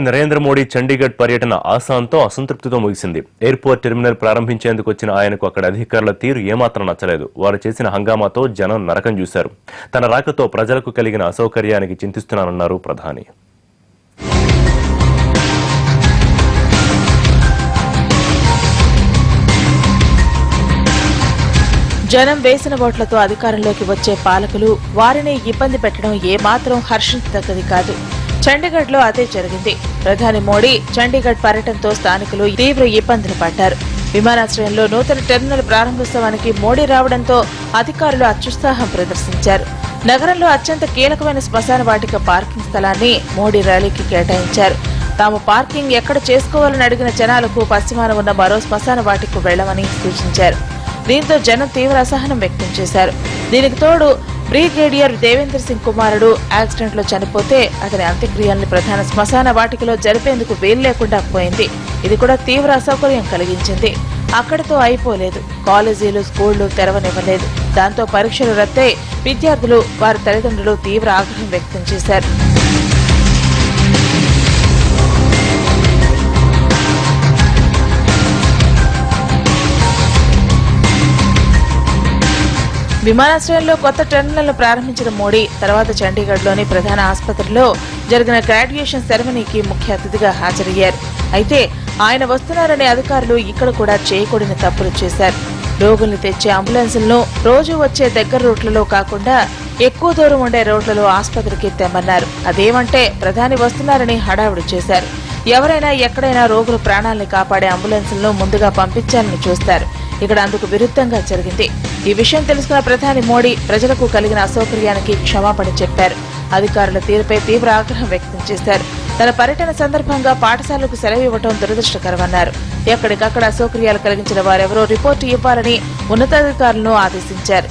నరేంద్ర మోడీ చండీగఢ్ పర్యటన ఆసాంతో అసంతృప్తితో ముగిసింది. ఎయిర్పోర్ట్ టెర్మినల్ ప్రారంభించేందుకు వచ్చిన ఆయనకు అక్కడ అధికారుల తీరు ఏమాత్రం నచ్చలేదు. వారు చేసిన హంగామాతో జనం నరకం చూశారు. తన రాకతో ప్రజలకు కలిగిన అసౌకర్యానికి చింతిస్తున్నానన్నారు ప్రధాని. జనం వేసిన ఓట్లతో అధికారంలోకి వచ్చే పాలకులు వారిని ఇబ్బంది పెట్టడం ఏమాత్రం హర్షించదగ్గది కాదు. చండీగఢ్ లో అదే జరిగింది. ప్రధాని మోడీ చండీగఢ్ పర్యటనతో స్థానికులు తీవ్ర ఇబ్బందులు పడ్డారు. విమానాశ్రయంలో నూతన టెర్మినల్ ప్రారంభోత్సవానికి మోడీ రావడంతో అధికారులు అత్యుత్సాహం ప్రదర్శించారు. నగరంలో అత్యంత కీలకమైన శ్మశాన వాటిక పార్కింగ్ స్థలాన్ని మోడీ ర్యాలీకి కేటాయించారు. తాము పార్కింగ్ ఎక్కడ చేసుకోవాలని అడిగిన జనాలకు పశ్చిమాన ఉన్న మరో శ్మశాన వాటికకు వెళ్లమని సూచించారు. దీంతో జనం తీవ్ర అసహనం వ్యక్తం చేశారు. దీనికి తోడు బ్రిగేడియర్ దేవేంద్ర సింగ్ కుమారుడు యాక్సిడెంట్ లో చనిపోతే అతని అంత్యక్రియల్ని ప్రధాన శ్మశాన వాటికలో జరిపేందుకు వీలు లేకుండా పోయింది. ఇది కూడా తీవ్ర అసౌకర్యం కలిగించింది. అక్కడితో అయిపోలేదు. కాలేజీలు, స్కూళ్లు తెరవనివ్వలేదు. దాంతో పరీక్షలు రద్దై విద్యార్థులు, వారి తల్లిదండ్రులు తీవ్ర ఆగ్రహం వ్యక్తం చేశారు. విమానాశ్రయంలో కొత్త టెర్మినల్ ను ప్రారంభించిన మోడీ తర్వాత చండీగఢ్లోని ప్రధాన ఆసుపత్రిలో జరిగిన గ్రాడ్యుయేషన్ సెరమనీకి ముఖ్య అతిథిగా హాజరయ్యారు. అయితే ఆయన వస్తున్నారనే అధికారులు ఇక్కడ కూడా చేయకూడని తప్పులు చేశారు. రోగుల్ని తెచ్చే అంబులెన్సులను రోజు వచ్చే దగ్గర రూట్లలో కాకుండా ఎక్కువ దూరం ఉండే రోడ్లలో ఆసుపత్రికి తెమ్మన్నారు. అదేమంటే ప్రధాని వస్తున్నారని హడావుడి చేశారు. ఎవరైనా ఎక్కడైనా రోగుల ప్రాణాలను కాపాడే అంబులెన్సులను ముందుగా పంపించాలని చూస్తారు. ఇక్కడ అందుకు విరుద్ధంగా జరిగింది. ఈ విషయం తెలుసుకున్న ప్రధాని మోడీ ప్రజలకు కలిగిన అసౌకర్యానికి క్షమాపణ చెప్పారు. అధికారుల తీరుపై తీవ్ర ఆగ్రహం వ్యక్తం చేశారు. తన పర్యటన సందర్భంగా పాఠశాలకు సెలవు ఇవ్వడం దురదృష్టకరమన్నారు. ఎక్కడికక్కడ అసౌకర్యాలు కలిగించిన వారెవరో రిపోర్టు ఇవ్వాలని ఉన్నతాధికారులను ఆదేశించారు.